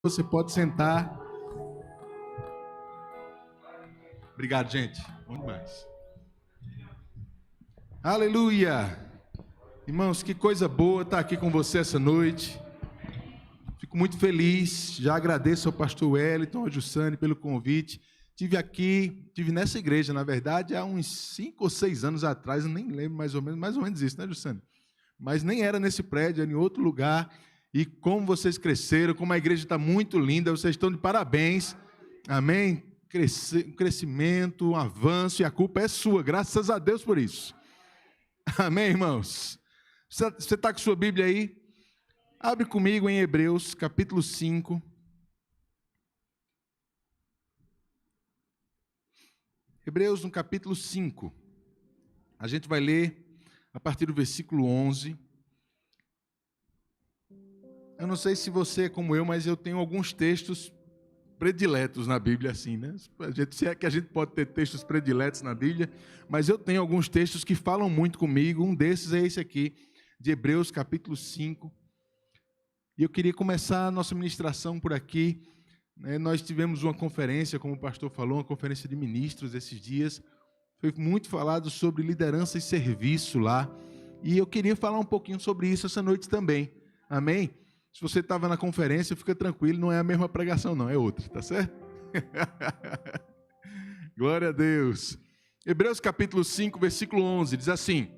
Você pode sentar. Obrigado, gente. Bom demais. Aleluia! Irmãos, que coisa boa estar aqui com você essa noite. Fico muito feliz. Já agradeço ao pastor Wellington, ao Jussane pelo convite. Tive nessa igreja, na verdade, há uns 5 ou 6 anos atrás, eu nem lembro mais ou menos isso, né, Jussane? Mas nem era nesse prédio, era em outro lugar. E como vocês cresceram, como a igreja está muito linda, vocês estão de parabéns. Amém? Crescimento, um avanço, e a culpa é sua, graças a Deus por isso. Amém, irmãos? Você está com sua Bíblia aí? Abre comigo em Hebreus, capítulo 5. Hebreus, no capítulo 5. A gente vai ler a partir do versículo 11. Eu não sei se você é como eu, mas eu tenho alguns textos prediletos na Bíblia, assim, né? Se é que a gente pode ter textos prediletos na Bíblia, mas eu tenho alguns textos que falam muito comigo. Um desses é esse aqui, de Hebreus, capítulo 5. E eu queria começar a nossa ministração por aqui. Nós tivemos uma conferência, como o pastor falou, uma conferência de ministros esses dias. Foi muito falado sobre liderança e serviço lá. E eu queria falar um pouquinho sobre isso essa noite também. Amém? Se você estava na conferência, fica tranquilo, não é a mesma pregação não, é outra, tá certo? Glória a Deus. Hebreus capítulo 5, versículo 11, diz assim: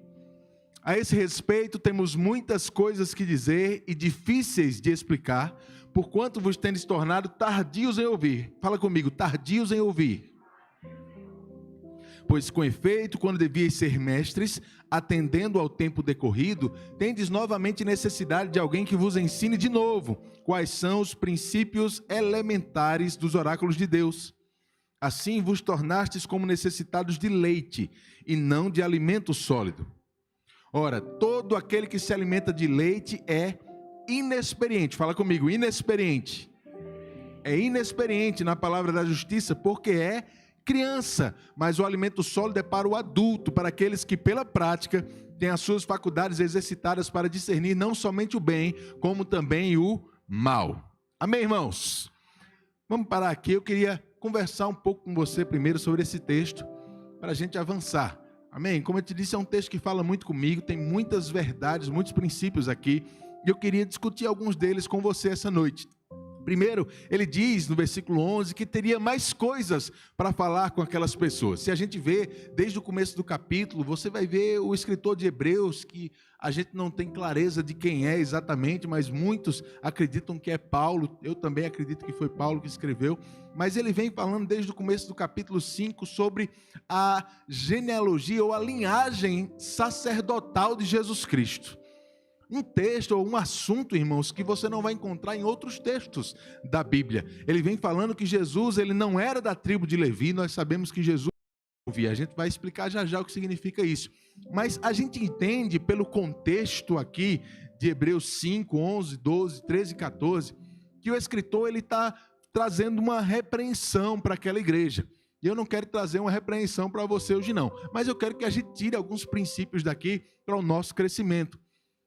a esse respeito temos muitas coisas que dizer e difíceis de explicar, porquanto vos tendes tornado tardios em ouvir. Fala comigo, tardios em ouvir. Pois com efeito, quando devíeis ser mestres, atendendo ao tempo decorrido, tendes novamente necessidade de alguém que vos ensine de novo quais são os princípios elementares dos oráculos de Deus. Assim vos tornastes como necessitados de leite, e não de alimento sólido. Ora, todo aquele que se alimenta de leite é inexperiente. Fala comigo, inexperiente. É inexperiente na palavra da justiça, porque é criança, mas o alimento sólido é para o adulto, para aqueles que pela prática têm as suas faculdades exercitadas para discernir não somente o bem, como também o mal. Amém, irmãos? Vamos parar aqui, eu queria conversar um pouco com você primeiro sobre esse texto, para a gente avançar. Amém? Como eu te disse, é um texto que fala muito comigo, tem muitas verdades, muitos princípios aqui, e eu queria discutir alguns deles com você essa noite. Primeiro, ele diz no versículo 11 que teria mais coisas para falar com aquelas pessoas. Se a gente vê desde o começo do capítulo, você vai ver o escritor de Hebreus, que a gente não tem clareza de quem é exatamente, mas muitos acreditam que é Paulo. Eu também acredito que foi Paulo que escreveu. Mas ele vem falando desde o começo do capítulo 5 sobre a genealogia ou a linhagem sacerdotal de Jesus Cristo. Um texto ou um assunto, irmãos, que você não vai encontrar em outros textos da Bíblia. Ele vem falando que Jesus, ele não era da tribo de Levi. Nós sabemos que Jesus a gente vai explicar já já o que significa isso. Mas a gente entende pelo contexto aqui de Hebreus 5, 11, 12, 13 e 14, que o escritor ele está trazendo uma repreensão para aquela igreja. E eu não quero trazer uma repreensão para você hoje não, mas eu quero que a gente tire alguns princípios daqui para o nosso crescimento.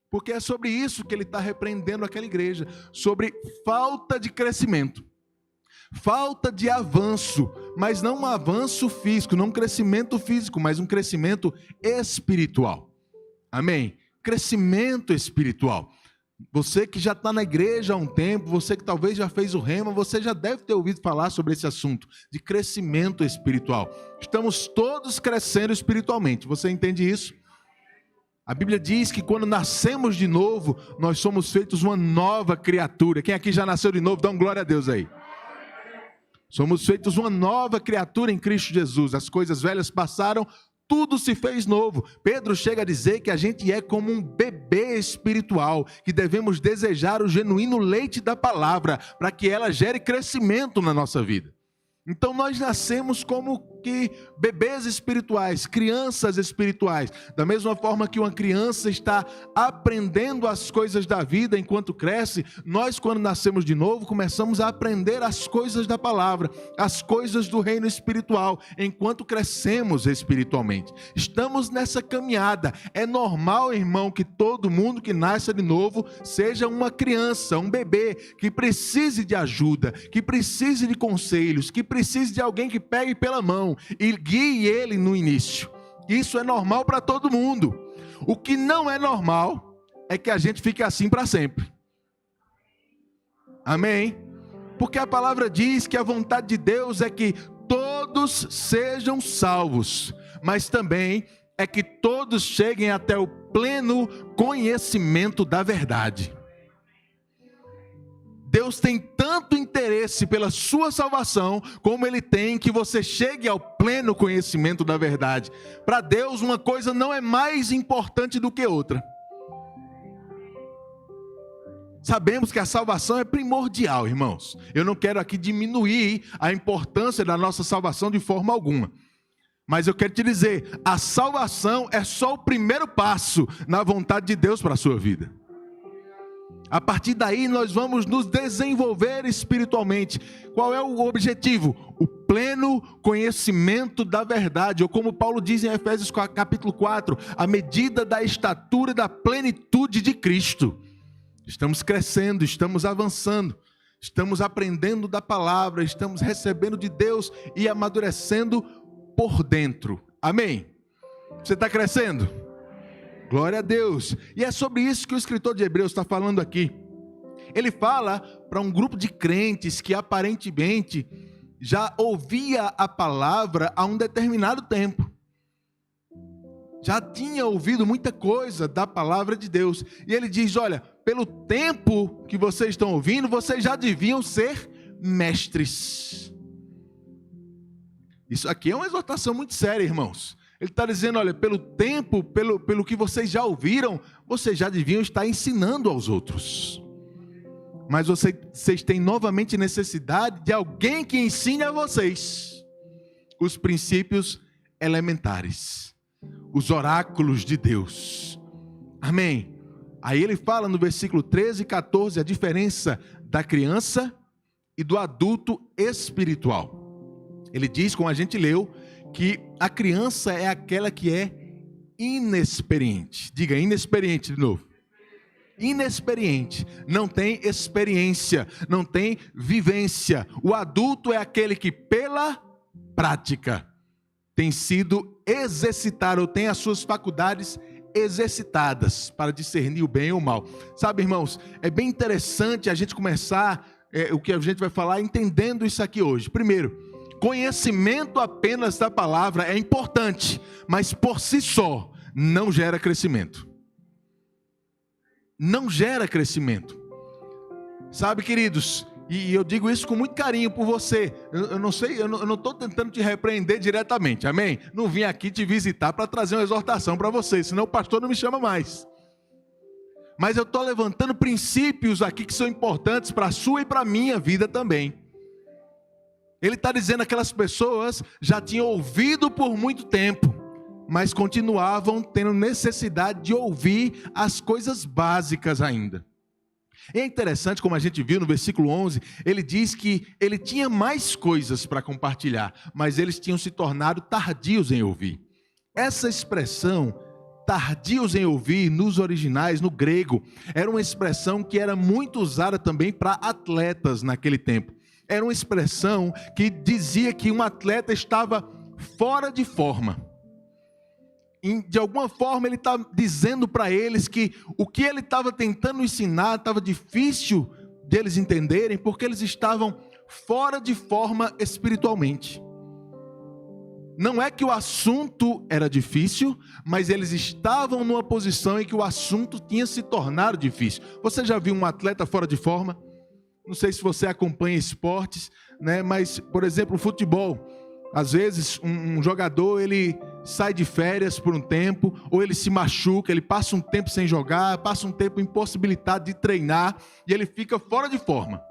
Porque é sobre isso que ele está repreendendo aquela igreja, sobre falta de crescimento, falta de avanço, mas não um avanço físico, não um crescimento físico, mas um crescimento espiritual. Amém? Crescimento espiritual. Você que já está na igreja há um tempo, você que talvez já fez o rema, você já deve ter ouvido falar sobre esse assunto de crescimento espiritual. Estamos todos crescendo espiritualmente, você entende isso? A Bíblia diz que quando nascemos de novo, nós somos feitos uma nova criatura. Quem aqui já nasceu de novo, dá um glória a Deus aí. Somos feitos uma nova criatura em Cristo Jesus. As coisas velhas passaram, tudo se fez novo. Pedro chega a dizer que a gente é como um bebê espiritual, que devemos desejar o genuíno leite da palavra, para que ela gere crescimento na nossa vida. Então nós nascemos como que bebês espirituais, crianças espirituais. Da mesma forma que uma criança está aprendendo as coisas da vida enquanto cresce, nós, quando nascemos de novo, começamos a aprender as coisas da palavra, as coisas do reino espiritual, enquanto crescemos espiritualmente. Estamos nessa caminhada. É normal, irmão, que todo mundo que nasce de novo seja uma criança, um bebê, que precise de ajuda, que precise de conselhos, que precise de alguém que pegue pela mão e guie ele no início. Isso é normal para todo mundo. O que não é normal é que a gente fique assim para sempre. Amém? Porque a palavra diz que a vontade de Deus é que todos sejam salvos, mas também é que todos cheguem até o pleno conhecimento da verdade. Deus tem tanto interesse pela sua salvação, como Ele tem que você chegue ao pleno conhecimento da verdade. Para Deus, uma coisa não é mais importante do que outra. Sabemos que a salvação é primordial, irmãos. Eu não quero aqui diminuir a importância da nossa salvação de forma alguma. Mas eu quero te dizer, a salvação é só o primeiro passo na vontade de Deus para a sua vida. A partir daí nós vamos nos desenvolver espiritualmente. Qual é o objetivo? O pleno conhecimento da verdade, ou como Paulo diz em Efésios capítulo 4, a medida da estatura e da plenitude de Cristo. Estamos crescendo, estamos avançando, estamos aprendendo da palavra, estamos recebendo de Deus e amadurecendo por dentro. Amém? Você está crescendo? Glória a Deus. E é sobre isso que o escritor de Hebreus está falando aqui. Ele fala para um grupo de crentes que aparentemente já ouvia a palavra há um determinado tempo. Já tinha ouvido muita coisa da palavra de Deus. E ele diz, olha, pelo tempo que vocês estão ouvindo, vocês já deviam ser mestres. Isso aqui é uma exortação muito séria, irmãos. Ele está dizendo, olha, pelo tempo, pelo que vocês já ouviram, vocês já deviam estar ensinando aos outros. Mas vocês têm novamente necessidade de alguém que ensine a vocês os princípios elementares, os oráculos de Deus. Amém? Aí ele fala no versículo 13 e 14 a diferença da criança e do adulto espiritual. Ele diz, como a gente leu, que a criança é aquela que é inexperiente. Diga, inexperiente de novo. Inexperiente, não tem experiência, não tem vivência. O adulto é aquele que pela prática tem sido exercitado, ou tem as suas faculdades exercitadas para discernir o bem ou o mal. Sabe, irmãos, é bem interessante a gente começar o que a gente vai falar entendendo isso aqui hoje. Primeiro, conhecimento apenas da palavra é importante, mas por si só não gera crescimento. Não gera crescimento. Sabe, queridos, e eu digo isso com muito carinho por você. Eu não sei, eu não estou tentando te repreender diretamente, amém? Não vim aqui te visitar para trazer uma exortação para você, senão o pastor não me chama mais. Mas eu estou levantando princípios aqui que são importantes para a sua e para a minha vida também. Ele está dizendo que aquelas pessoas já tinham ouvido por muito tempo, mas continuavam tendo necessidade de ouvir as coisas básicas ainda. E é interessante, como a gente viu no versículo 11, ele diz que ele tinha mais coisas para compartilhar, mas eles tinham se tornado tardios em ouvir. Essa expressão, tardios em ouvir, nos originais, no grego, era uma expressão que era muito usada também para atletas naquele tempo. Era uma expressão que dizia que um atleta estava fora de forma. De alguma forma ele está dizendo para eles que o que ele estava tentando ensinar estava difícil deles entenderem, porque eles estavam fora de forma espiritualmente. Não é que o assunto era difícil, mas eles estavam numa posição em que o assunto tinha se tornado difícil. Você já viu um atleta fora de forma? Não sei se você acompanha esportes, né? Mas, por exemplo, o futebol. Às vezes, um jogador, ele sai de férias por um tempo, ou ele se machuca, ele passa um tempo sem jogar, passa um tempo impossibilitado de treinar, e ele fica fora de forma.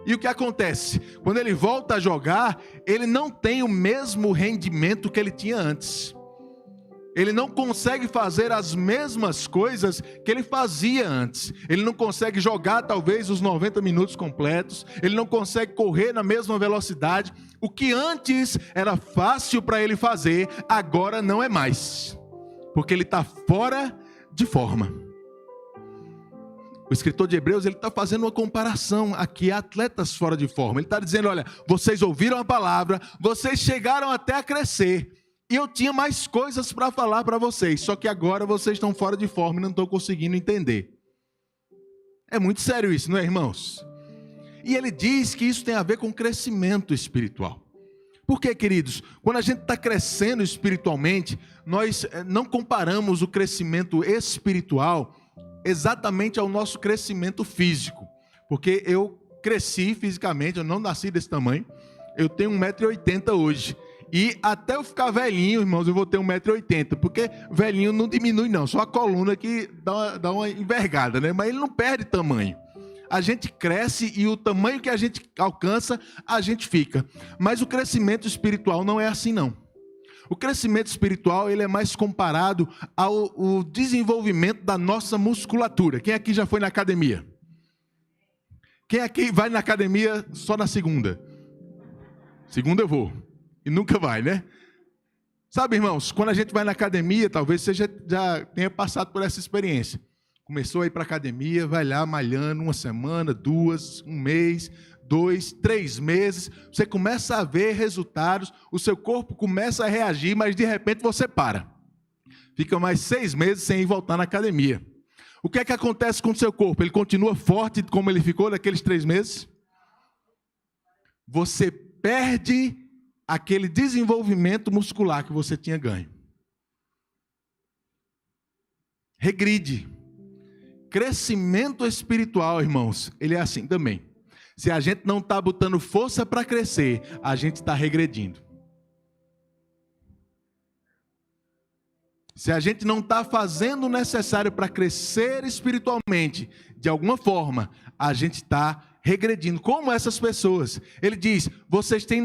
E o que acontece? Quando ele volta a jogar, ele não tem o mesmo rendimento que ele tinha antes. Ele não consegue fazer as mesmas coisas que ele fazia antes. Ele não consegue jogar talvez os 90 minutos completos. Ele não consegue correr na mesma velocidade. O que antes era fácil para ele fazer, agora não é mais. Porque ele está fora de forma. O escritor de Hebreus, ele está fazendo uma comparação aqui a atletas fora de forma. Ele está dizendo, olha, vocês ouviram a palavra, vocês chegaram até a crescer. E eu tinha mais coisas para falar para vocês, só que agora vocês estão fora de forma e não estão conseguindo entender. É muito sério isso, não é, irmãos? E ele diz que isso tem a ver com crescimento espiritual. Por quê, queridos? Quando a gente está crescendo espiritualmente, nós não comparamos o crescimento espiritual exatamente ao nosso crescimento físico. Porque eu cresci fisicamente, eu não nasci desse tamanho, eu tenho 1,80 m hoje. E até eu ficar velhinho, irmãos, eu vou ter 1,80 m, porque velhinho não diminui não, só a coluna que dá uma envergada, né? Mas ele não perde tamanho. A gente cresce e o tamanho que a gente alcança, a gente fica. Mas o crescimento espiritual não é assim não. O crescimento espiritual, ele é mais comparado ao desenvolvimento da nossa musculatura. Quem aqui já foi na academia? Quem aqui vai na academia só na segunda? Segunda eu vou. E nunca vai, né? Sabe, irmãos, quando a gente vai na academia, talvez você já tenha passado por essa experiência. Começou a ir para a academia, vai lá malhando uma semana, 2, 1 mês, 2, 3 meses. Você começa a ver resultados, o seu corpo começa a reagir, mas de repente você para. Fica mais 6 meses sem ir voltar na academia. O que é que acontece com o seu corpo? Ele continua forte como ele ficou naqueles 3 meses? Você perde aquele desenvolvimento muscular que você tinha ganho. Regride. Crescimento espiritual, irmãos, ele é assim também. Se a gente não está botando força para crescer, a gente está regredindo. Se a gente não está fazendo o necessário para crescer espiritualmente, de alguma forma, a gente está regredindo. Como essas pessoas? Ele diz, vocês têm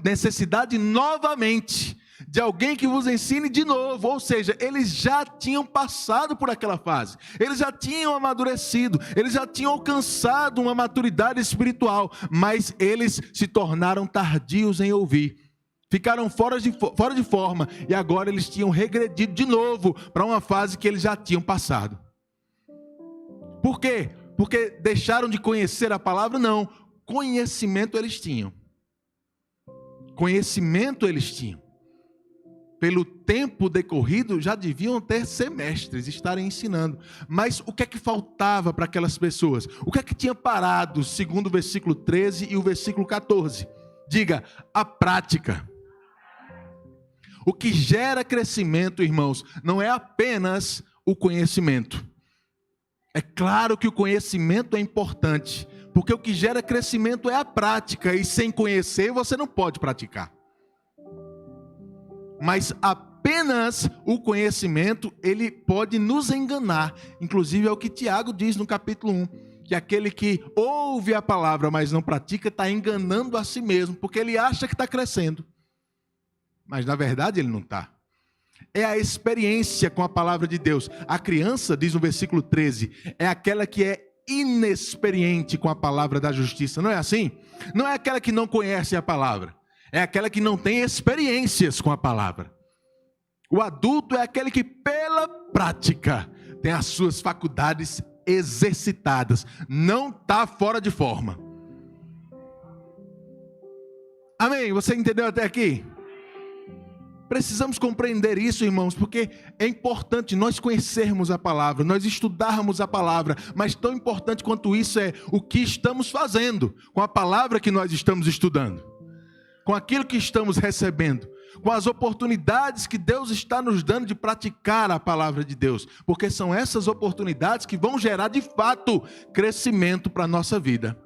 necessidade novamente de alguém que vos ensine de novo. Ou seja, eles já tinham passado por aquela fase. Eles já tinham amadurecido. Eles já tinham alcançado uma maturidade espiritual. Mas eles se tornaram tardios em ouvir. Ficaram fora de forma. E agora eles tinham regredido de novo para uma fase que eles já tinham passado. Por quê? Porque deixaram de conhecer a palavra? Não. Conhecimento eles tinham. Conhecimento eles tinham. Pelo tempo decorrido, já deviam ter semestres, estarem ensinando. Mas o que é que faltava para aquelas pessoas? O que é que tinha parado, segundo o versículo 13 e o versículo 14? Diga, a prática. O que gera crescimento, irmãos, não é apenas o conhecimento. É claro que o conhecimento é importante, porque o que gera crescimento é a prática, e sem conhecer você não pode praticar. Mas apenas o conhecimento, ele pode nos enganar. Inclusive é o que Tiago diz no capítulo 1, que aquele que ouve a palavra, mas não pratica, está enganando a si mesmo, porque ele acha que está crescendo. Mas na verdade ele não está. É a experiência com a palavra de Deus. A criança, diz no versículo 13, é aquela que é inexperiente com a palavra da justiça. Não é assim? Não é aquela que não conhece a palavra. É aquela que não tem experiências com a palavra. O adulto é aquele que, pela prática, tem as suas faculdades exercitadas. Não está fora de forma. Amém? Você entendeu até aqui? Precisamos compreender isso, irmãos, porque é importante nós conhecermos a palavra, nós estudarmos a palavra, mas tão importante quanto isso é o que estamos fazendo com a palavra que nós estamos estudando, com aquilo que estamos recebendo, com as oportunidades que Deus está nos dando de praticar a palavra de Deus, porque são essas oportunidades que vão gerar de fato crescimento para a nossa vida.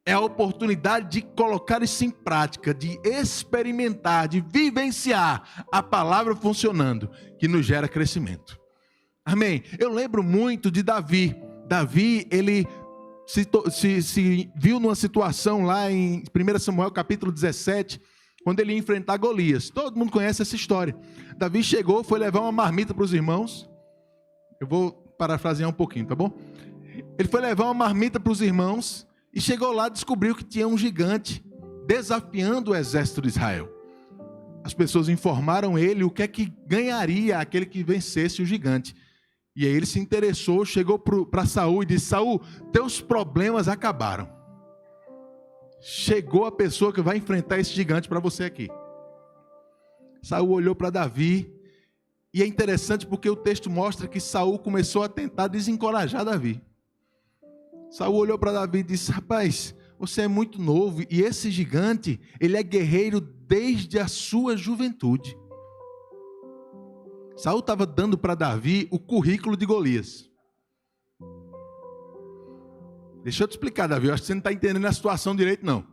É a oportunidade de colocar isso em prática, de experimentar, de vivenciar a palavra funcionando, que nos gera crescimento. Amém? Eu lembro muito de Davi. Davi, ele se viu numa situação lá em 1 Samuel capítulo 17, quando ele ia enfrentar Golias. Todo mundo conhece essa história. Davi chegou, foi levar uma marmita para os irmãos. Eu vou parafrasear um pouquinho, tá bom? Ele foi levar uma marmita para os irmãos e chegou lá e descobriu que tinha um gigante desafiando o exército de Israel. As pessoas informaram ele o que é que ganharia aquele que vencesse o gigante. E aí ele se interessou, chegou para Saul e disse: Saul, teus problemas acabaram. Chegou a pessoa que vai enfrentar esse gigante para você aqui. Saul olhou para Davi, e é interessante porque o texto mostra que Saul começou a tentar desencorajar Davi. Saul olhou para Davi e disse: rapaz, você é muito novo, e esse gigante, ele é guerreiro desde a sua juventude. Saul estava dando para Davi o currículo de Golias. Deixa eu te explicar, Davi, eu acho que você não está entendendo a situação direito, não.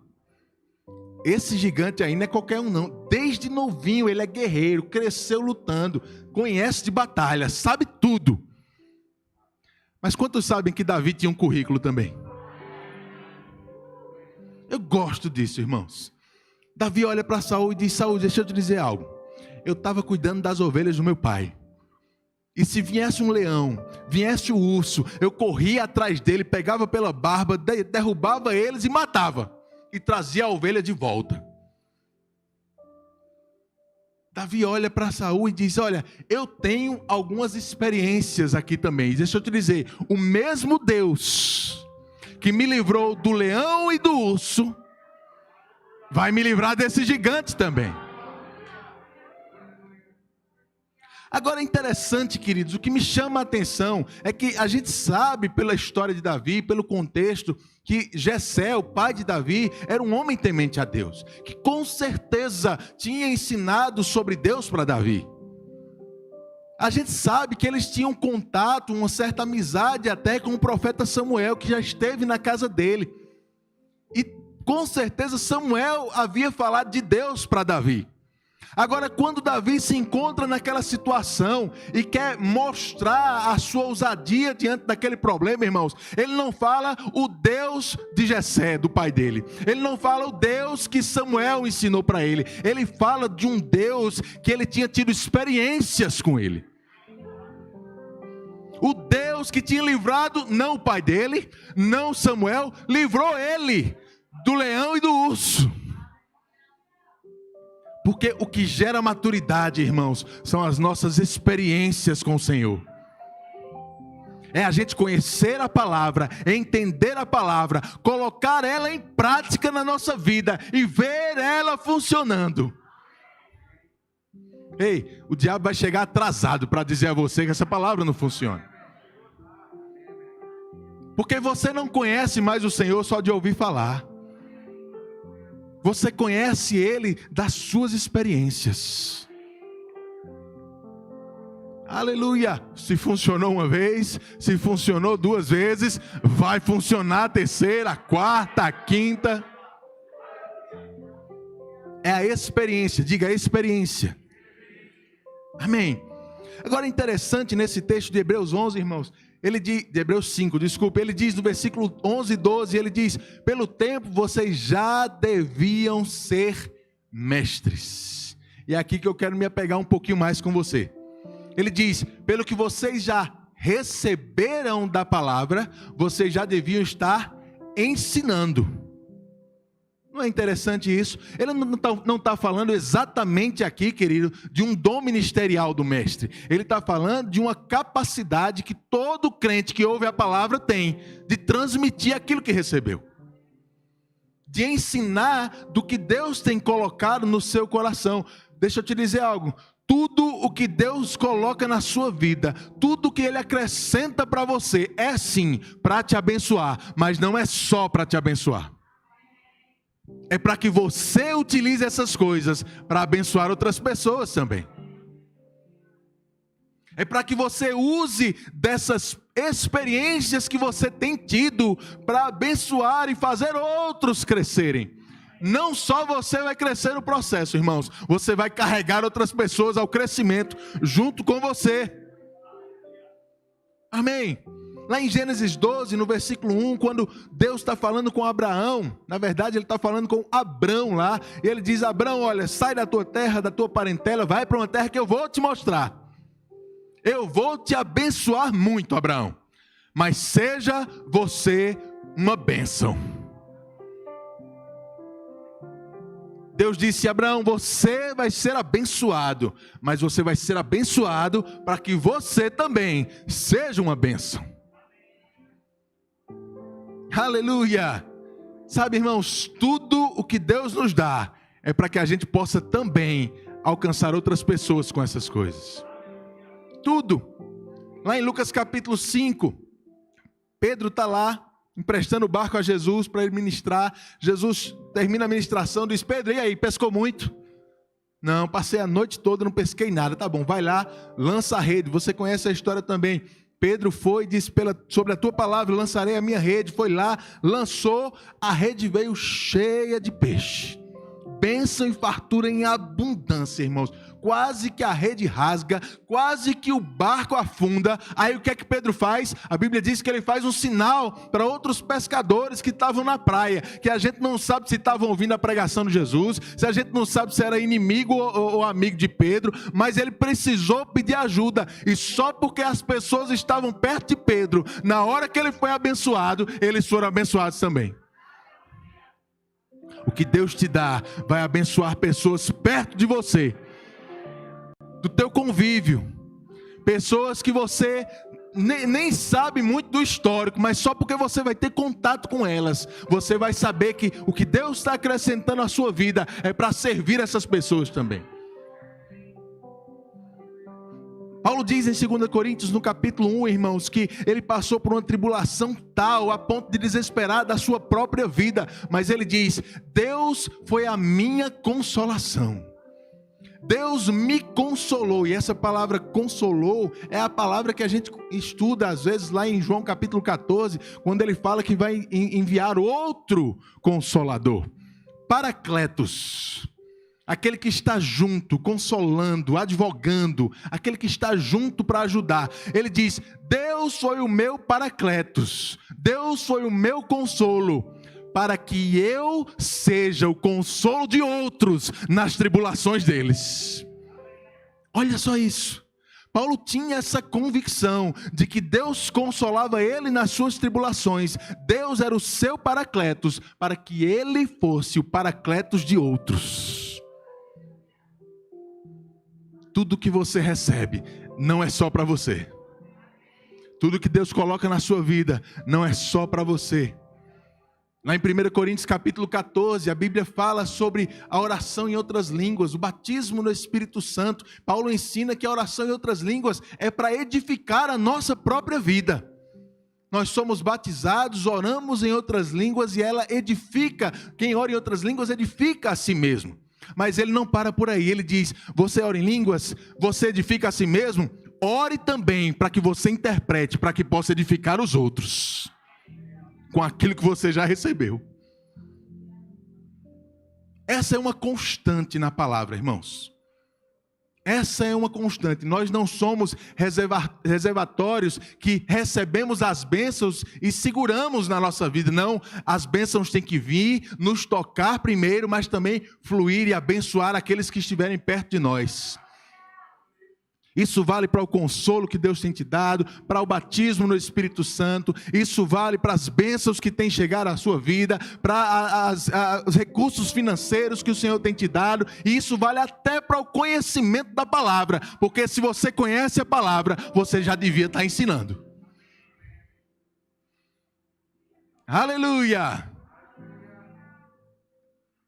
Esse gigante aí não é qualquer um, não. Desde novinho ele é guerreiro, cresceu lutando, conhece de batalha, sabe tudo. Mas quantos sabem que Davi tinha um currículo também? Eu gosto disso, irmãos. Davi olha para Saul e diz: Saul, deixa eu te dizer algo. Eu estava cuidando das ovelhas do meu pai. E se viesse um leão, viesse o urso, eu corria atrás dele, pegava pela barba, derrubava eles e matava. E trazia a ovelha de volta. Davi olha para Saul e diz: olha, eu tenho algumas experiências aqui também. Deixa eu te dizer, o mesmo Deus que me livrou do leão e do urso, vai me livrar desse gigante também. Agora é interessante, queridos, o que me chama a atenção é que a gente sabe pela história de Davi, pelo contexto, que Jessé, o pai de Davi, era um homem temente a Deus, que com certeza tinha ensinado sobre Deus para Davi. A gente sabe que eles tinham contato, uma certa amizade até com o profeta Samuel, que já esteve na casa dele. E com certeza Samuel havia falado de Deus para Davi. Agora, quando Davi se encontra naquela situação e quer mostrar a sua ousadia diante daquele problema, irmãos, ele não fala o Deus de Jessé, do pai dele. Ele não fala o Deus que Samuel ensinou para ele. Ele fala de um Deus que ele tinha tido experiências com ele. O Deus que tinha livrado, não o pai dele, não Samuel, livrou ele do leão e do urso. Porque o que gera maturidade, irmãos, são as nossas experiências com o Senhor. É a gente conhecer a palavra, entender a palavra, colocar ela em prática na nossa vida e ver ela funcionando. Ei, o diabo vai chegar atrasado para dizer a você que essa palavra não funciona. Porque você não conhece mais o Senhor só de ouvir falar. Você conhece Ele das suas experiências. Aleluia! Se funcionou uma vez, se funcionou duas vezes, vai funcionar a terceira, a quarta, a quinta. É a experiência, diga a experiência. Amém. Agora é interessante nesse texto de Hebreus 11, irmãos. Ele diz, de Hebreus 5, desculpa, ele diz no versículo 11 e 12, ele diz: pelo tempo vocês já deviam ser mestres. E é aqui que eu quero me apegar um pouquinho mais com você. Ele diz: pelo que vocês já receberam da palavra, vocês já deviam estar ensinando. Não é interessante isso? Ele não está falando exatamente aqui, querido, de um dom ministerial do mestre. Ele está falando de uma capacidade que todo crente que ouve a palavra tem, de transmitir aquilo que recebeu. De ensinar do que Deus tem colocado no seu coração. Deixa eu te dizer algo. Tudo o que Deus coloca na sua vida, tudo o que Ele acrescenta para você, é sim para te abençoar, mas não é só para te abençoar. É para que você utilize essas coisas para abençoar outras pessoas também. É para que você use dessas experiências que você tem tido para abençoar e fazer outros crescerem. Não só você vai crescer no processo, irmãos. Você vai carregar outras pessoas ao crescimento junto com você. Amém. Lá em Gênesis 12, no versículo 1, quando Deus está falando com Abraão, na verdade ele está falando com Abrão lá, e ele diz: Abrão, olha, sai da tua terra, da tua parentela, vai para uma terra que eu vou te mostrar. Eu vou te abençoar muito, Abraão, mas seja você uma bênção. Deus disse: Abraão, você vai ser abençoado, mas você vai ser abençoado para que você também seja uma bênção. Aleluia! Sabe, irmãos, tudo o que Deus nos dá é para que a gente possa também alcançar outras pessoas com essas coisas. Tudo. Lá em Lucas capítulo 5, Pedro está lá emprestando o barco a Jesus para ele ministrar. Jesus termina a ministração, diz: Pedro, e aí, pescou muito? Não, passei a noite toda, não pesquei nada. Tá bom, vai lá, lança a rede. Você conhece a história também. Pedro foi e disse: sobre a tua palavra lançarei a minha rede. Foi lá, lançou, a rede veio cheia de peixe. Bênção e fartura em abundância, irmãos. Quase que a rede rasga, quase que o barco afunda. Aí o que é que Pedro faz? A Bíblia diz que ele faz um sinal para outros pescadores que estavam na praia, que a gente não sabe se estavam ouvindo a pregação de Jesus, se a gente não sabe se era inimigo ou amigo de Pedro, mas ele precisou pedir ajuda, e só porque as pessoas estavam perto de Pedro, na hora que ele foi abençoado, eles foram abençoados também. O que Deus te dá vai abençoar pessoas perto de você, do teu convívio, pessoas que você nem sabe muito do histórico, mas só porque você vai ter contato com elas, você vai saber que o que Deus está acrescentando à sua vida é para servir essas pessoas também. Paulo diz em 2 Coríntios, no capítulo 1, irmãos, que ele passou por uma tribulação tal, a ponto de desesperar da sua própria vida, mas ele diz: Deus foi a minha consolação. Deus me consolou, e essa palavra consolou é a palavra que a gente estuda às vezes lá em João capítulo 14, quando ele fala que vai enviar outro consolador, Paracletos. Aquele que está junto, consolando, advogando, aquele que está junto para ajudar. Ele diz: Deus foi o meu Paracletos, Deus foi o meu consolo, para que eu seja o consolo de outros nas tribulações deles. Olha só isso. Paulo tinha essa convicção de que Deus consolava ele nas suas tribulações. Deus era o seu Paracletos, para que ele fosse o Paracletos de outros. Tudo que você recebe não é só para você. Tudo que Deus coloca na sua vida não é só para você. Lá em 1 Coríntios capítulo 14, a Bíblia fala sobre a oração em outras línguas, o batismo no Espírito Santo. Paulo ensina que a oração em outras línguas é para edificar a nossa própria vida. Nós somos batizados, oramos em outras línguas e ela edifica. Quem ora em outras línguas edifica a si mesmo. Mas ele não para por aí, ele diz: você ora em línguas, você edifica a si mesmo, ore também para que você interprete, para que possa edificar os outros, com aquilo que você já recebeu. Essa é uma constante na palavra, irmãos. Essa é uma constante. Nós não somos reservatórios que recebemos as bênçãos e seguramos na nossa vida. Não, as bênçãos têm que vir, nos tocar primeiro, mas também fluir e abençoar aqueles que estiverem perto de nós. Isso vale para o consolo que Deus tem te dado, para o batismo no Espírito Santo. Isso vale para as bênçãos que têm chegado à sua vida, para os recursos financeiros que o Senhor tem te dado. E isso vale até para o conhecimento da palavra, porque se você conhece a palavra, você já devia estar ensinando. Aleluia!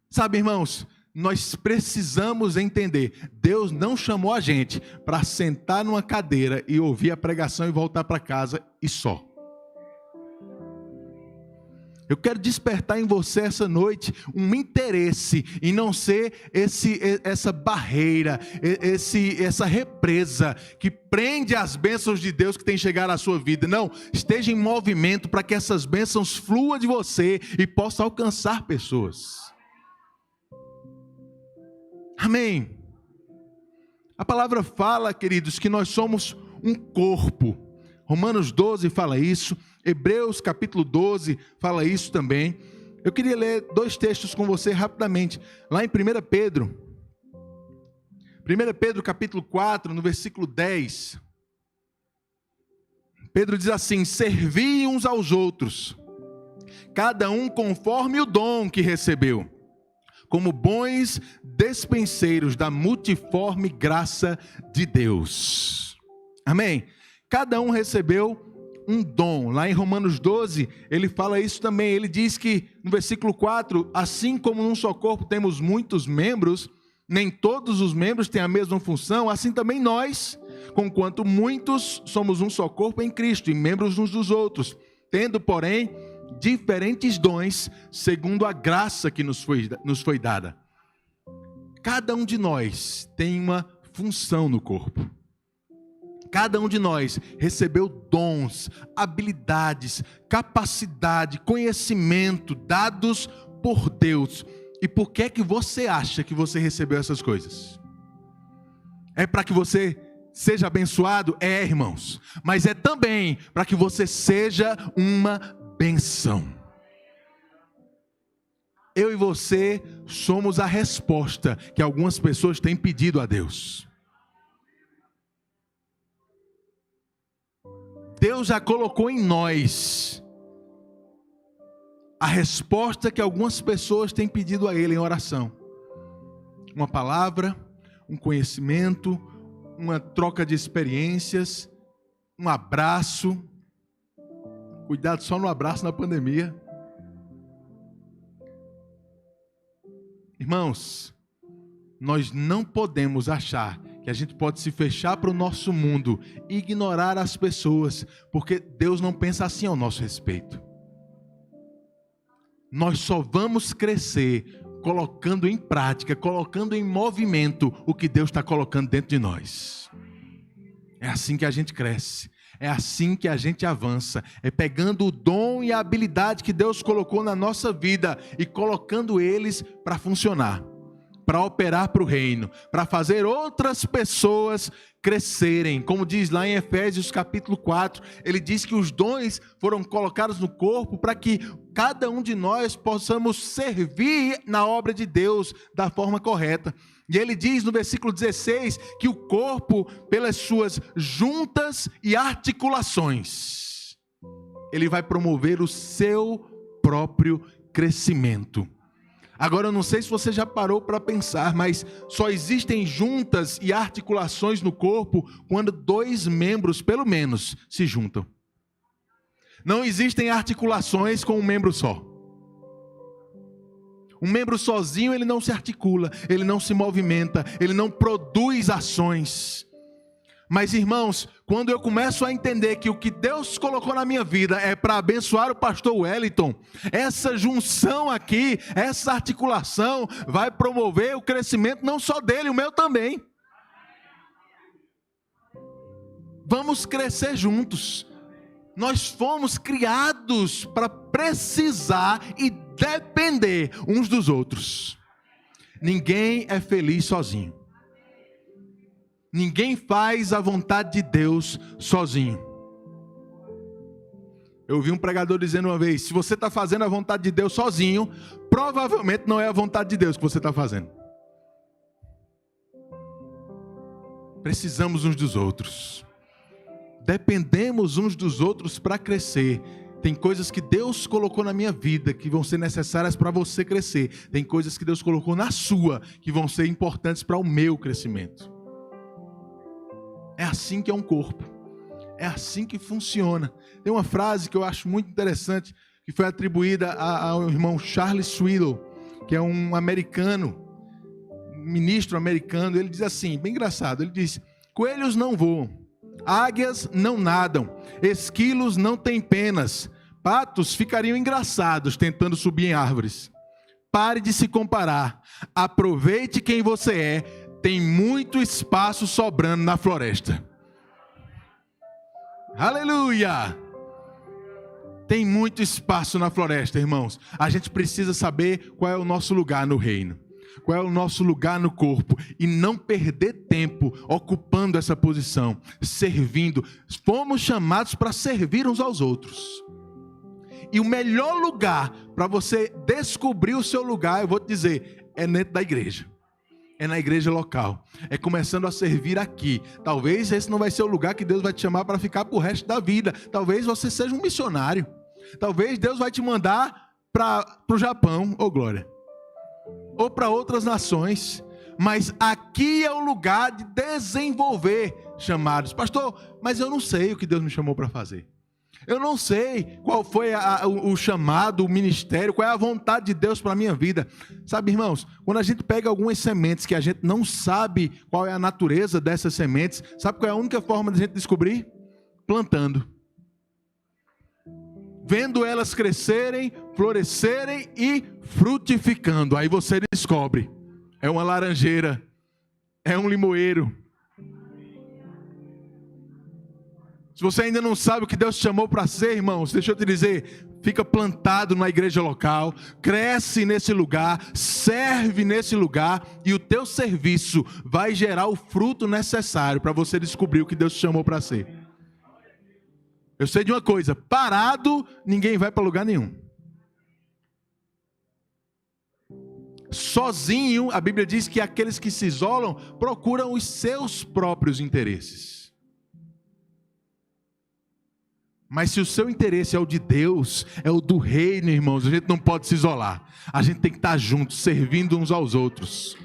Sabe, irmãos, nós precisamos entender, Deus não chamou a gente para sentar numa cadeira e ouvir a pregação e voltar para casa e só. Eu quero despertar em você essa noite um interesse em não ser essa barreira, essa represa que prende as bênçãos de Deus que tem chegado à sua vida. Não, esteja em movimento para que essas bênçãos fluam de você e possa alcançar pessoas. Amém. A palavra fala, queridos, que nós somos um corpo Romanos 12 fala isso, Hebreus capítulo 12 fala isso também. Eu queria ler 2 textos com você rapidamente, lá em 1 Pedro. 1 Pedro capítulo 4, no versículo 10. Pedro diz assim: servi uns aos outros, cada um conforme o dom que recebeu, como bons despenseiros da multiforme graça de Deus. Amém? Cada um recebeu um dom. Lá em Romanos 12, ele fala isso também. Ele diz que, no versículo 4, assim como num só corpo temos muitos membros, nem todos os membros têm a mesma função, assim também nós, conquanto muitos, somos um só corpo em Cristo e membros uns dos outros, tendo, porém, diferentes dons, segundo a graça que nos foi dada. Cada um de nós tem uma função no corpo. Cada um de nós recebeu dons, habilidades, capacidade, conhecimento dados por Deus. E por que é que você acha que você recebeu essas coisas? É para que você seja abençoado? É, irmãos. Mas é também para que você seja uma bênção. Eu e você somos a resposta que algumas pessoas têm pedido a Deus. Deus já colocou em nós a resposta que algumas pessoas têm pedido a Ele em oração. Uma palavra, um conhecimento, uma troca de experiências, um abraço. Cuidado só no abraço na pandemia. Irmãos, nós não podemos achar que a gente pode se fechar para o nosso mundo e ignorar as pessoas, porque Deus não pensa assim ao nosso respeito. Nós só vamos crescer colocando em prática, colocando em movimento o que Deus está colocando dentro de nós. É assim que a gente cresce, é assim que a gente avança, é pegando o dom e a habilidade que Deus colocou na nossa vida e colocando eles para funcionar, para operar para o reino, para fazer outras pessoas crescerem. Como diz lá em Efésios capítulo 4, ele diz que os dons foram colocados no corpo para que cada um de nós possamos servir na obra de Deus da forma correta. E ele diz no versículo 16 que o corpo, pelas suas juntas e articulações, ele vai promover o seu próprio crescimento. Agora, eu não sei se você já parou para pensar, mas só existem juntas e articulações no corpo quando 2 membros, pelo menos, se juntam. Não existem articulações com um membro só. Um membro sozinho, ele não se articula, ele não se movimenta, ele não produz ações. Mas, irmãos, quando eu começo a entender que o que Deus colocou na minha vida é para abençoar o pastor Wellington, essa junção aqui, essa articulação vai promover o crescimento não só dele, o meu também. Vamos crescer juntos. Nós fomos criados para precisar e depender uns dos outros. Ninguém é feliz sozinho. Ninguém faz a vontade de Deus sozinho. Eu ouvi um pregador dizendo uma vez: se você está fazendo a vontade de Deus sozinho, provavelmente não é a vontade de Deus que você está fazendo. Precisamos uns dos outros. Dependemos uns dos outros para crescer. Tem coisas que Deus colocou na minha vida que vão ser necessárias para você crescer. Tem coisas que Deus colocou na sua que vão ser importantes para o meu crescimento. É assim que é um corpo. É assim que funciona. Tem uma frase que eu acho muito interessante, que foi atribuída ao irmão Charles Swindoll, que é um americano, ministro americano. Ele diz assim, bem engraçado, ele diz: coelhos não voam, águias não nadam, esquilos não têm penas, patos ficariam engraçados tentando subir em árvores. Pare de se comparar, aproveite quem você é. Tem muito espaço sobrando na floresta. Aleluia! Tem muito espaço na floresta, irmãos. A gente precisa saber qual é o nosso lugar no reino. qual é o nosso lugar no corpo e não perder tempo ocupando essa posição, servindo. Fomos chamados para servir uns aos outros. E o melhor lugar para você descobrir o seu lugar, eu vou te dizer, é dentro da igreja. É na igreja local. É começando a servir aqui. Talvez esse não vai ser o lugar que Deus vai te chamar para ficar pro resto da vida. Talvez você seja um missionário. Talvez Deus vai te mandar para o Japão, ô glória. Ou para outras nações. Mas aqui é o lugar de desenvolver chamados. Pastor, mas eu não sei o que Deus me chamou para fazer. Eu não sei qual foi o chamado, o ministério, qual é a vontade de Deus para a minha vida. Sabe, irmãos, quando a gente pega algumas sementes que a gente não sabe qual é a natureza dessas sementes, sabe qual é a única forma de a gente descobrir? Plantando. Vendo elas crescerem, florescerem e frutificando. Aí você descobre. É uma laranjeira. É um limoeiro. Se você ainda não sabe o que Deus te chamou para ser, irmãos, deixa eu te dizer, fica plantado na igreja local, cresce nesse lugar, serve nesse lugar, e o teu serviço vai gerar o fruto necessário para você descobrir o que Deus te chamou para ser. Eu sei de uma coisa, parado, ninguém vai para lugar nenhum. Sozinho, a Bíblia diz que aqueles que se isolam procuram os seus próprios interesses. Mas se o seu interesse é o de Deus, é o do reino, irmãos, a gente não pode se isolar. A gente tem que estar juntos, servindo uns aos outros.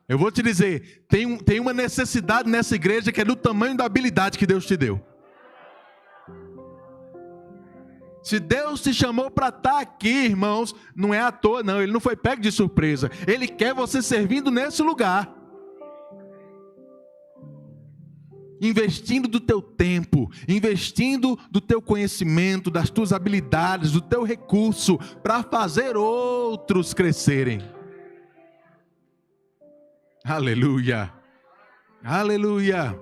Eu vou te dizer, tem uma necessidade nessa igreja que é do tamanho da habilidade que Deus te deu. Se Deus te chamou para estar aqui, irmãos, não é à toa não, Ele não foi pego de surpresa. Ele quer você servindo nesse lugar. Investindo do teu tempo, investindo do teu conhecimento, das tuas habilidades, do teu recurso, para fazer outros crescerem. Aleluia, aleluia.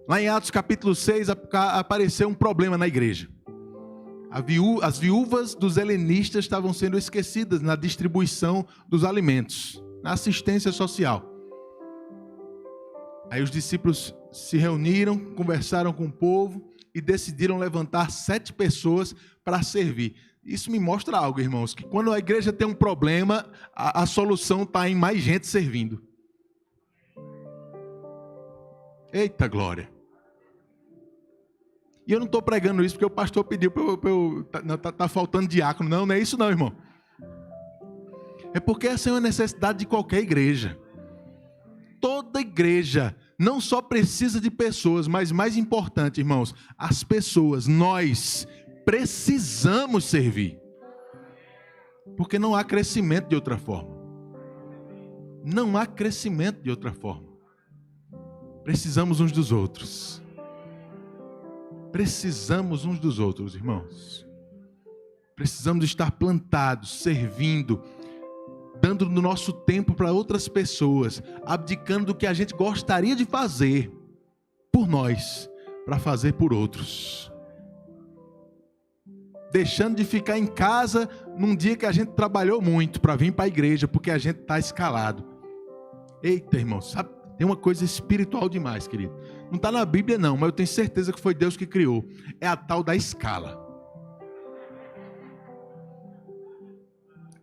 Lá em Atos capítulo 6 apareceu um problema na igreja. As viúvas dos helenistas estavam sendo esquecidas na distribuição dos alimentos, na assistência social. Aí os discípulos se reuniram, conversaram com o povo e decidiram levantar 7 pessoas para servir. Isso me mostra algo, irmãos, que quando a igreja tem um problema, a solução está em mais gente servindo. Eita glória! E eu não estou pregando isso porque o pastor pediu para eu tá faltando diácono. Não é isso não, irmão. É porque essa é uma necessidade de qualquer igreja. Toda igreja não só precisa de pessoas, mas mais importante, irmãos, as pessoas, nós precisamos servir. Porque não há crescimento de outra forma. Não há crescimento de outra forma. Precisamos uns dos outros. Precisamos uns dos outros, irmãos. Precisamos estar plantados, servindo, dando do nosso tempo para outras pessoas, abdicando do que a gente gostaria de fazer por nós, para fazer por outros. Deixando de ficar em casa num dia que a gente trabalhou muito para vir para a igreja, porque a gente está escalado. Eita, irmão, sabe, tem uma coisa espiritual demais, querido. Não está na Bíblia não, mas eu tenho certeza que foi Deus que criou. É a tal da escala.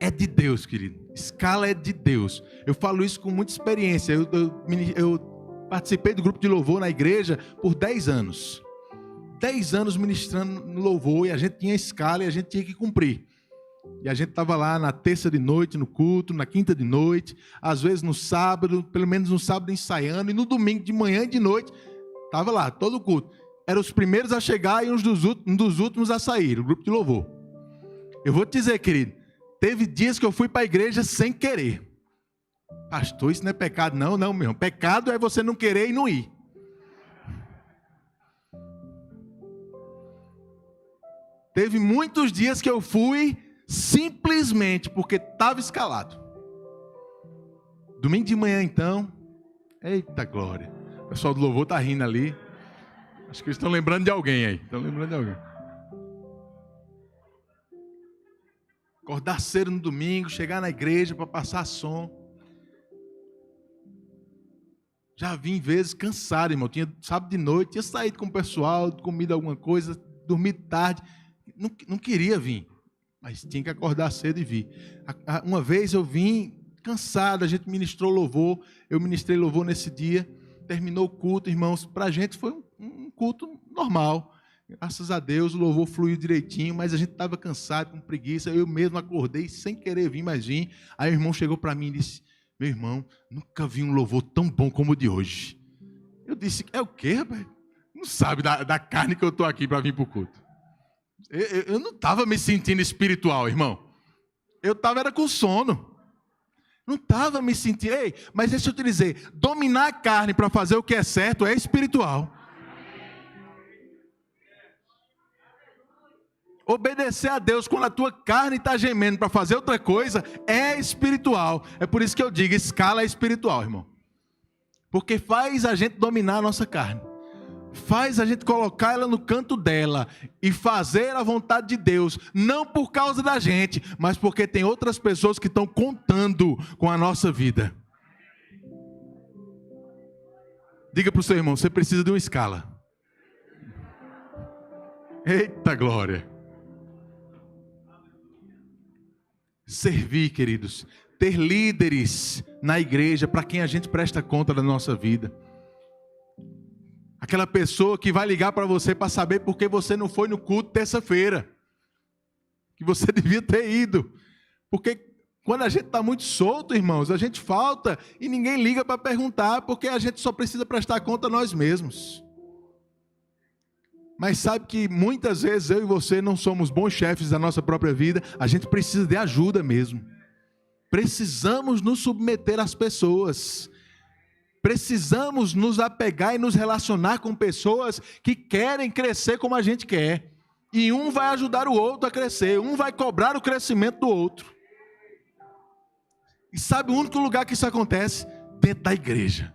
É de Deus, querido. Escala é de Deus. Eu falo isso com muita experiência. Eu participei do grupo de louvor na igreja por 10 anos. 10 anos ministrando no louvor, e a gente tinha escala e a gente tinha que cumprir. E a gente estava lá na terça de noite no culto, na quinta de noite, às vezes no sábado, pelo menos no sábado ensaiando, e no domingo de manhã e de noite, estava lá, todo o culto. Eram os primeiros a chegar e um dos últimos a sair, o grupo de louvor. Eu vou te dizer, querido, teve dias que eu fui para a igreja sem querer. Pastor, isso não é pecado? Não, meu irmão. Pecado é você não querer e não ir. Teve muitos dias que eu fui simplesmente porque estava escalado. Domingo de manhã, então. Eita glória. O pessoal do louvor está rindo ali. Acho que eles estão lembrando de alguém aí. Estão lembrando de alguém. Acordar cedo no domingo, chegar na igreja para passar som. Já vim vezes cansado, irmão. Tinha sábado de noite, tinha saído com o pessoal, comido alguma coisa, dormido tarde. Não queria vir, mas tinha que acordar cedo e vir. Uma vez eu vim cansado, a gente ministrou louvor, eu ministrei louvor nesse dia, terminou o culto, irmãos. Para a gente foi um culto normal. Graças a Deus o louvor fluiu direitinho, mas a gente estava cansado, com preguiça. Eu mesmo acordei sem querer vir, mas vim. Aí o irmão chegou para mim e disse: meu irmão, nunca vi um louvor tão bom como o de hoje. Eu disse: é o quê, rapaz? Não sabe da carne que eu estou aqui para vir para o culto. Eu não estava me sentindo espiritual, irmão. Eu estava com sono. Não estava me sentindo. Ei, mas deixa eu te dizer, dominar a carne para fazer o que é certo é espiritual. Obedecer a Deus quando a tua carne está gemendo para fazer outra coisa é espiritual. É por isso que eu digo, escala é espiritual, irmão. Porque faz a gente dominar a nossa carne. Faz a gente colocar ela no canto dela e fazer a vontade de Deus. Não por causa da gente, mas porque tem outras pessoas que estão contando com a nossa vida. Diga para o seu irmão, você precisa de uma escala. Eita glória. Servir, queridos, ter líderes na igreja para quem a gente presta conta da nossa vida. Aquela pessoa que vai ligar para você para saber por que você não foi no culto terça-feira, que você devia ter ido. Porque quando a gente está muito solto, irmãos, a gente falta e ninguém liga para perguntar, porque a gente só precisa prestar conta a nós mesmos. Mas sabe que muitas vezes eu e você não somos bons chefes da nossa própria vida, a gente precisa de ajuda mesmo. Precisamos nos submeter às pessoas. Precisamos nos apegar e nos relacionar com pessoas que querem crescer como a gente quer. E um vai ajudar o outro a crescer, um vai cobrar o crescimento do outro. E sabe o único lugar que isso acontece? Dentro da igreja.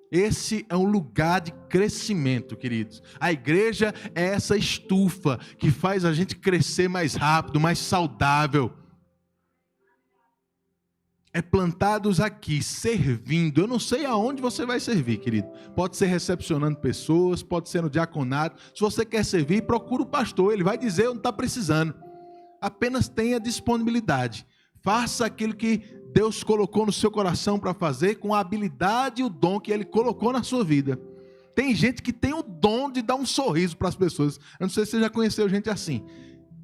Esse é um lugar de crescimento, queridos. A igreja é essa estufa que faz a gente crescer mais rápido, mais saudável. É plantados aqui, servindo. Eu não sei aonde você vai servir, querido. Pode ser recepcionando pessoas, pode ser no diaconato. Se você quer servir, procura o pastor. Ele vai dizer onde está precisando. Apenas tenha disponibilidade. Faça aquilo que Deus colocou no seu coração para fazer com a habilidade e o dom que Ele colocou na sua vida. Tem gente que tem o dom de dar um sorriso para as pessoas. Eu não sei se você já conheceu gente assim.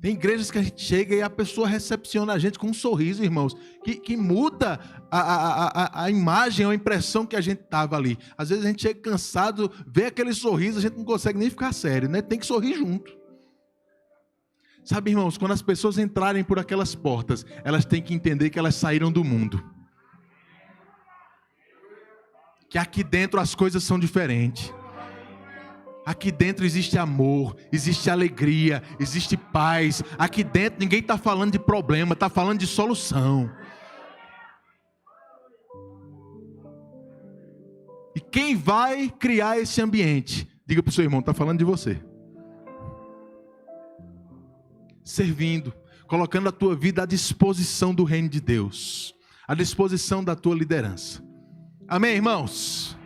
Tem igrejas que a gente chega e a pessoa recepciona a gente com um sorriso, irmãos, que muda a imagem, a impressão que a gente estava ali. Às vezes a gente chega cansado, vê aquele sorriso, a gente não consegue nem ficar sério, né? Tem que sorrir junto. Sabe, irmãos, quando as pessoas entrarem por aquelas portas, elas têm que entender que elas saíram do mundo. Que aqui dentro as coisas são diferentes. Aqui dentro existe amor, existe alegria, existe paz. Aqui dentro ninguém está falando de problema, está falando de solução. E quem vai criar esse ambiente? Diga para o seu irmão, está falando de você. Servindo, colocando a tua vida à disposição do reino de Deus, à disposição da tua liderança. Amém, irmãos?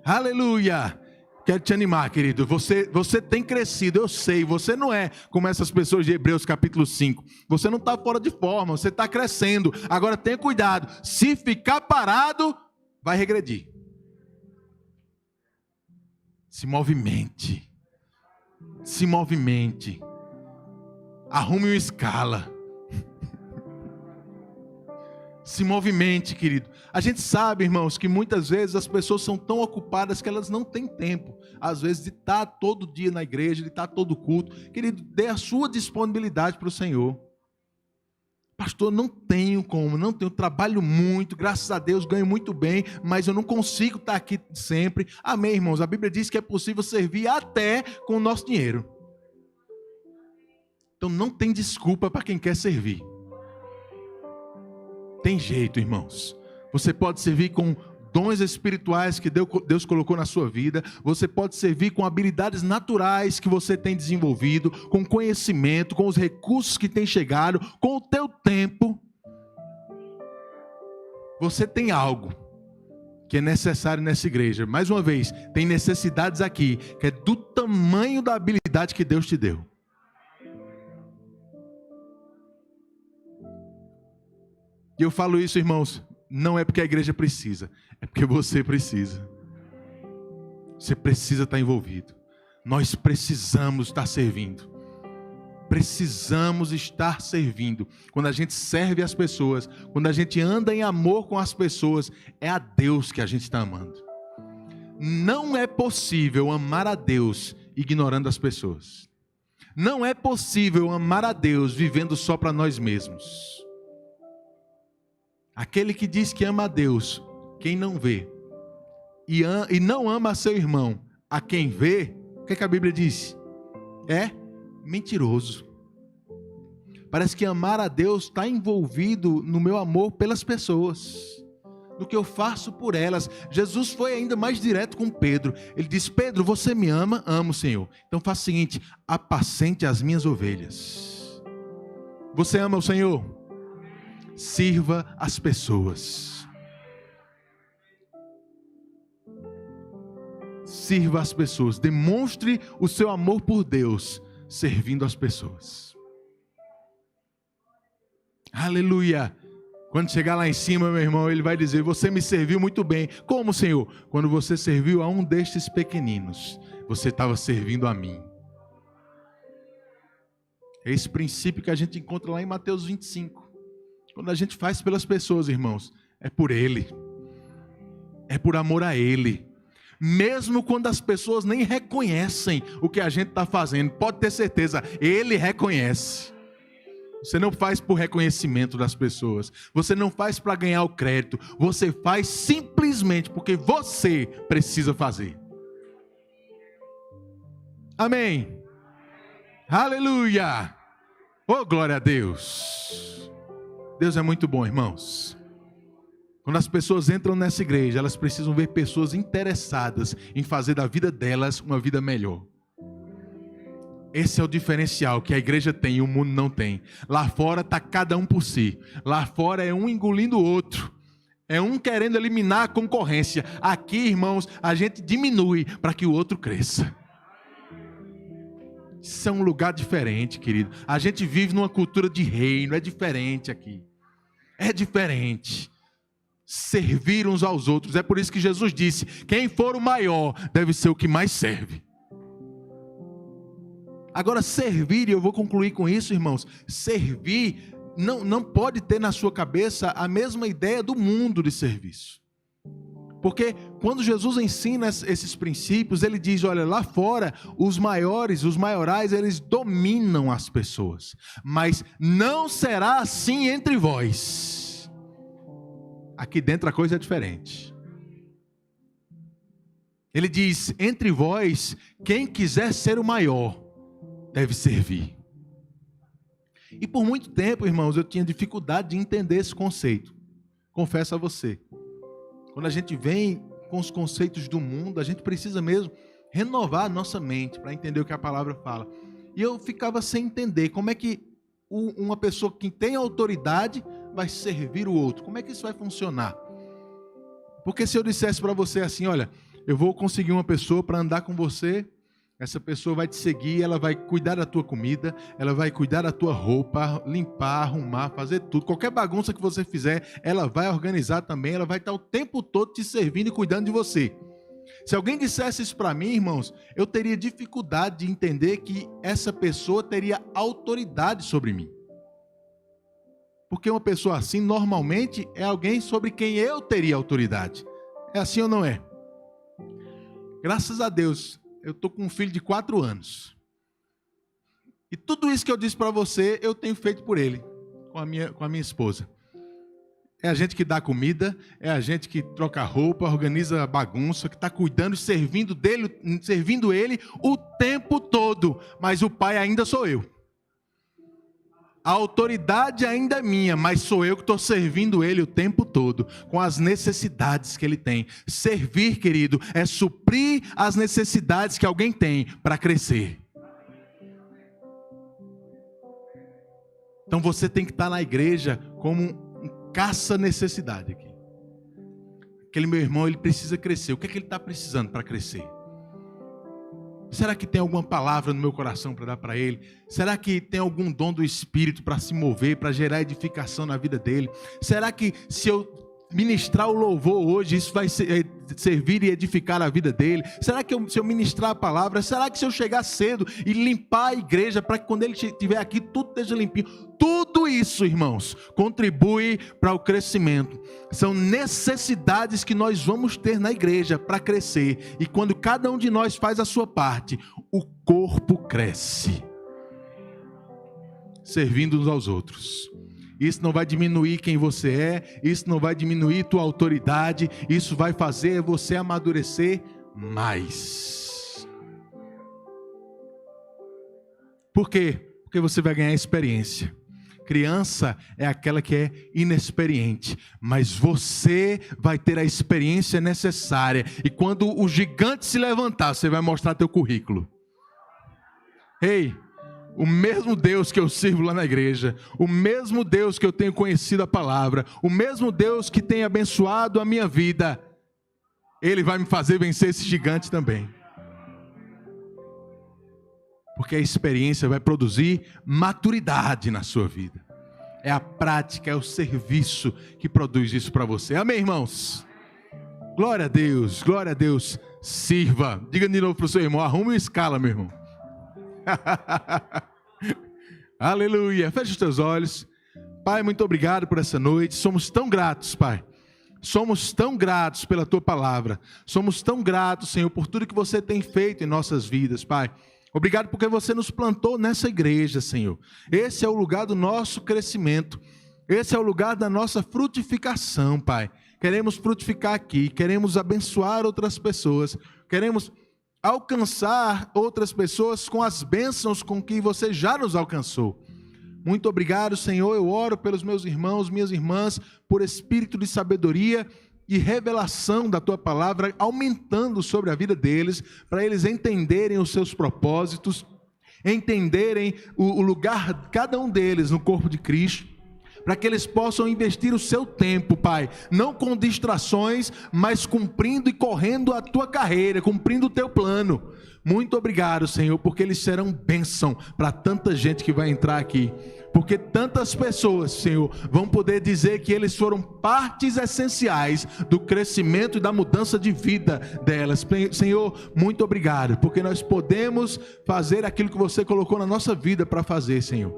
Aleluia! Quero te animar, querido. Você tem crescido, eu sei. Você não é como essas pessoas de Hebreus capítulo 5. Você não está fora de forma, você está crescendo. Agora tenha cuidado. Se ficar parado, vai regredir. Se movimente. Se movimente. Arrume uma escala. Se movimente, querido. A gente sabe, irmãos, que muitas vezes as pessoas são tão ocupadas que elas não têm tempo, às vezes, de estar todo dia na igreja, de estar todo culto. Querido, dê a sua disponibilidade para o Senhor. Pastor, não tenho como, não tenho, trabalho muito, graças a Deus ganho muito bem, mas eu não consigo estar aqui sempre. Amém, irmãos? A Bíblia diz que é possível servir até com o nosso dinheiro. Então não tem desculpa para quem quer servir. Tem jeito, irmãos. Você pode servir com dons espirituais que Deus colocou na sua vida. Você pode servir com habilidades naturais que você tem desenvolvido, com conhecimento, com os recursos que tem chegado, com o teu tempo. Você tem algo que é necessário nessa igreja. Mais uma vez, tem necessidades aqui, que é do tamanho da habilidade que Deus te deu. E eu falo isso, irmãos, não é porque a igreja precisa, é porque você precisa. Você precisa estar envolvido. Nós precisamos estar servindo. Precisamos estar servindo. Quando a gente serve as pessoas, quando a gente anda em amor com as pessoas, é a Deus que a gente está amando. Não é possível amar a Deus ignorando as pessoas. Não é possível amar a Deus vivendo só para nós mesmos. Aquele que diz que ama a Deus, quem não vê, e não ama a seu irmão, a quem vê, o que a Bíblia diz? É mentiroso. Parece que amar a Deus está envolvido no meu amor pelas pessoas, no que eu faço por elas. Jesus foi ainda mais direto com Pedro. Ele disse: Pedro, você me ama? Amo, Senhor. Então faça o seguinte: apacente as minhas ovelhas. Você ama o Senhor? Sirva as pessoas. Sirva as pessoas. Demonstre o seu amor por Deus, servindo as pessoas. Aleluia. Quando chegar lá em cima, meu irmão, ele vai dizer: você me serviu muito bem. Como, Senhor? Quando você serviu a um destes pequeninos, você estava servindo a mim. É esse princípio que a gente encontra lá em Mateus 25. Quando a gente faz pelas pessoas, irmãos, é por Ele. É por amor a Ele. Mesmo quando as pessoas nem reconhecem o que a gente está fazendo, pode ter certeza, Ele reconhece. Você não faz por reconhecimento das pessoas. Você não faz para ganhar o crédito. Você faz simplesmente porque você precisa fazer. Amém. Aleluia. Oh, glória a Deus. Deus é muito bom, irmãos. Quando as pessoas entram nessa igreja, elas precisam ver pessoas interessadas em fazer da vida delas uma vida melhor. Esse é o diferencial que a igreja tem e o mundo não tem. Lá fora está cada um por si. Lá fora é um engolindo o outro. É um querendo eliminar a concorrência. Aqui, irmãos, a gente diminui para que o outro cresça. Isso é um lugar diferente, querido. A gente vive numa cultura de reino. É diferente aqui. É diferente. Servir uns aos outros. É por isso que Jesus disse: quem for o maior deve ser o que mais serve. Agora, servir, e eu vou concluir com isso, irmãos, servir não pode ter na sua cabeça a mesma ideia do mundo de serviço. Porque quando Jesus ensina esses princípios, ele diz: olha, lá fora, os maiorais, eles dominam as pessoas. Mas não será assim entre vós. Aqui dentro a coisa é diferente. Ele diz: entre vós, quem quiser ser o maior, deve servir. E por muito tempo, irmãos, eu tinha dificuldade de entender esse conceito. Confesso a você. Quando a gente vem com os conceitos do mundo, a gente precisa mesmo renovar a nossa mente para entender o que a palavra fala. E eu ficava sem entender como é que uma pessoa que tem autoridade vai servir o outro. Como é que isso vai funcionar? Porque se eu dissesse para você assim: olha, eu vou conseguir uma pessoa para andar com você, essa pessoa vai te seguir, ela vai cuidar da tua comida, ela vai cuidar da tua roupa, limpar, arrumar, fazer tudo. Qualquer bagunça que você fizer, ela vai organizar também, ela vai estar o tempo todo te servindo e cuidando de você. Se alguém dissesse isso para mim, irmãos, eu teria dificuldade de entender que essa pessoa teria autoridade sobre mim. Porque uma pessoa assim, normalmente, é alguém sobre quem eu teria autoridade. É assim ou não é? Graças a Deus, eu estou com um filho de 4 anos. E tudo isso que eu disse para você, eu tenho feito por ele, com a minha esposa. É a gente que dá comida, é a gente que troca roupa, organiza a bagunça, que está cuidando e servindo ele o tempo todo. Mas o pai ainda sou eu. A autoridade ainda é minha, mas sou eu que estou servindo ele o tempo todo, com as necessidades que ele tem. Servir, querido, é suprir as necessidades que alguém tem para crescer. Então você tem que estar na igreja como um caça-necessidade aqui. Aquele meu irmão, ele precisa crescer. O que é que ele está precisando para crescer? Será que tem alguma palavra no meu coração para dar para ele? Será que tem algum dom do Espírito para se mover, para gerar edificação na vida dele? Será que se eu ministrar o louvor hoje, isso vai servir e edificar a vida dele? Será que se eu ministrar a palavra, será que se eu chegar cedo e limpar a igreja, para que quando ele estiver aqui, tudo esteja limpinho? Tudo isso, irmãos, contribui para o crescimento. São necessidades que nós vamos ter na igreja para crescer. E quando cada um de nós faz a sua parte, o corpo cresce, servindo uns aos outros. Isso não vai diminuir quem você é, isso não vai diminuir tua autoridade, isso vai fazer você amadurecer mais. Por quê? Porque você vai ganhar experiência. Criança é aquela que é inexperiente, mas você vai ter a experiência necessária. E quando o gigante se levantar, você vai mostrar teu currículo. Ei, o mesmo Deus que eu sirvo lá na igreja, o mesmo Deus que eu tenho conhecido a palavra, o mesmo Deus que tem abençoado a minha vida, Ele vai me fazer vencer esse gigante também. Porque a experiência vai produzir maturidade na sua vida. É a prática, é o serviço que produz isso para você. Amém, irmãos? Glória a Deus, glória a Deus. Sirva. Diga de novo para o seu irmão, arrume uma escala, meu irmão. Aleluia. Feche os teus olhos. Pai, muito obrigado por essa noite. Somos tão gratos, Pai. Somos tão gratos pela tua palavra. Somos tão gratos, Senhor, por tudo que você tem feito em nossas vidas, Pai. Obrigado porque você nos plantou nessa igreja, Senhor. Esse é o lugar do nosso crescimento. Esse é o lugar da nossa frutificação, Pai. Queremos frutificar aqui, queremos abençoar outras pessoas, queremos alcançar outras pessoas com as bênçãos com que você já nos alcançou. Muito obrigado, Senhor. Eu oro pelos meus irmãos, minhas irmãs, por espírito de sabedoria e revelação da tua palavra, aumentando sobre a vida deles, para eles entenderem os seus propósitos, entenderem o lugar de cada um deles no corpo de Cristo, para que eles possam investir o seu tempo, Pai, não com distrações, mas cumprindo e correndo a tua carreira, cumprindo o teu plano. Muito obrigado, Senhor, porque eles serão bênção para tanta gente que vai entrar aqui, porque tantas pessoas, Senhor, vão poder dizer que eles foram partes essenciais do crescimento e da mudança de vida delas. Senhor, muito obrigado, porque nós podemos fazer aquilo que você colocou na nossa vida para fazer, Senhor.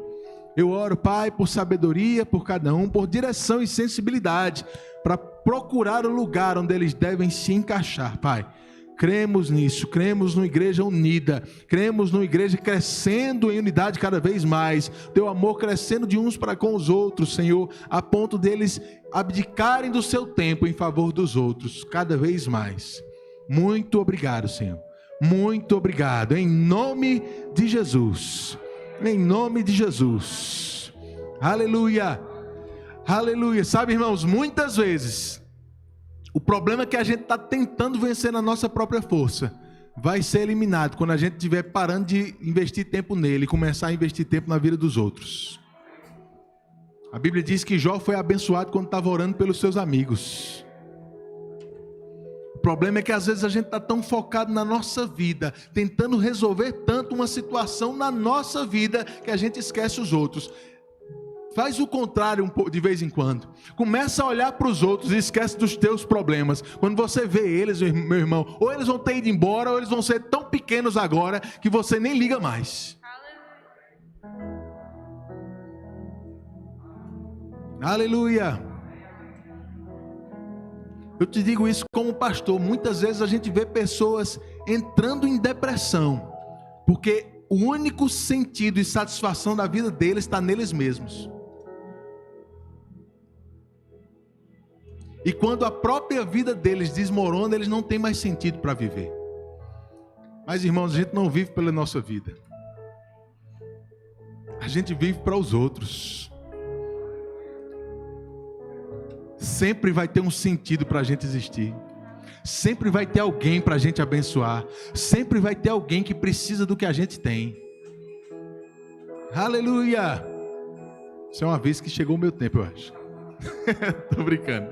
Eu oro, Pai, por sabedoria por cada um, por direção e sensibilidade, para procurar o lugar onde eles devem se encaixar, Pai. Cremos nisso, cremos numa igreja unida, cremos numa igreja crescendo em unidade cada vez mais, teu amor crescendo de uns para com os outros, Senhor, a ponto deles abdicarem do seu tempo em favor dos outros, cada vez mais. Muito obrigado, Senhor, muito obrigado, em nome de Jesus, em nome de Jesus, aleluia, aleluia. Sabe, irmãos, muitas vezes o problema que a gente está tentando vencer na nossa própria força vai ser eliminado quando a gente estiver parando de investir tempo nele e começar a investir tempo na vida dos outros. A Bíblia diz que Jó foi abençoado quando estava orando pelos seus amigos. O problema é que às vezes a gente está tão focado na nossa vida, tentando resolver tanto uma situação na nossa vida, que a gente esquece os outros. Faz o contrário de vez em quando. Começa a olhar para os outros e esquece dos teus problemas. Quando você vê eles, meu irmão, ou eles vão ter ido embora, ou eles vão ser tão pequenos agora que você nem liga mais. Aleluia. Eu te digo isso como pastor. Muitas vezes a gente vê pessoas entrando em depressão, porque o único sentido e satisfação da vida deles está neles mesmos. E quando a própria vida deles desmorona, eles não têm mais sentido para viver. Mas, irmãos, a gente não vive pela nossa vida. A gente vive para os outros. Sempre vai ter um sentido para a gente existir. Sempre vai ter alguém para a gente abençoar. Sempre vai ter alguém que precisa do que a gente tem. Aleluia! Isso é uma vez que chegou o meu tempo, eu acho. Tô brincando.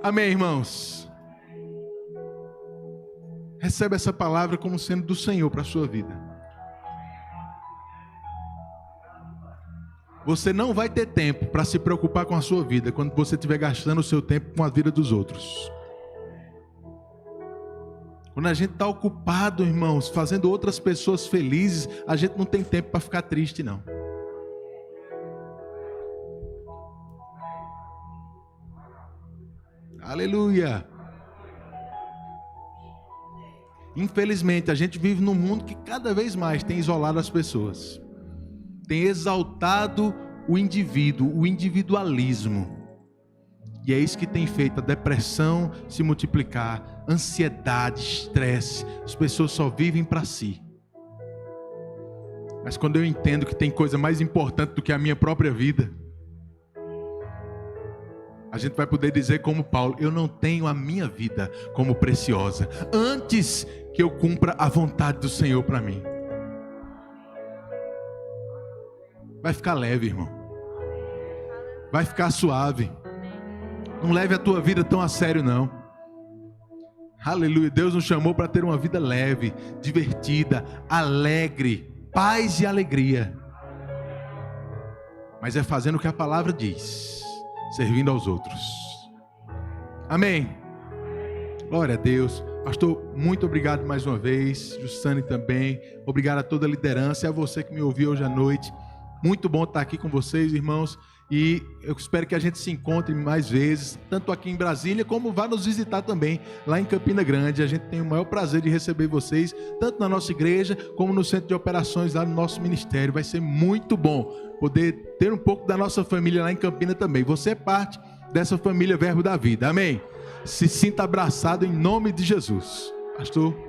Amém, irmãos? Recebe essa palavra como sendo do Senhor para a sua vida. Você não vai ter tempo para se preocupar com a sua vida quando você estiver gastando o seu tempo com a vida dos outros. Quando a gente está ocupado, irmãos, fazendo outras pessoas felizes, a gente não tem tempo para ficar triste, não. Aleluia! Infelizmente, a gente vive num mundo que cada vez mais tem isolado as pessoas. Tem exaltado o indivíduo, o individualismo. E é isso que tem feito a depressão se multiplicar, ansiedade, estresse. As pessoas só vivem para si. Mas quando eu entendo que tem coisa mais importante do que a minha própria vida, a gente vai poder dizer como Paulo: eu não tenho a minha vida como preciosa, antes que eu cumpra a vontade do Senhor para mim. Vai ficar leve, irmão. Vai ficar suave. Não leve a tua vida tão a sério, não. Aleluia. Deus nos chamou para ter uma vida leve, divertida, alegre, paz e alegria. Mas é fazendo o que a palavra diz, servindo aos outros. Amém. Glória a Deus. Pastor, muito obrigado mais uma vez. Jussane também. Obrigado a toda a liderança e a você que me ouviu hoje à noite. Muito bom estar aqui com vocês, irmãos. E eu espero que a gente se encontre mais vezes, tanto aqui em Brasília, como vá nos visitar também lá em Campina Grande. A gente tem o maior prazer de receber vocês, tanto na nossa igreja, como no centro de operações lá no nosso ministério. Vai ser muito bom poder ter um pouco da nossa família lá em Campina também. Você é parte dessa família Verbo da Vida. Amém? Se sinta abraçado em nome de Jesus. Pastor.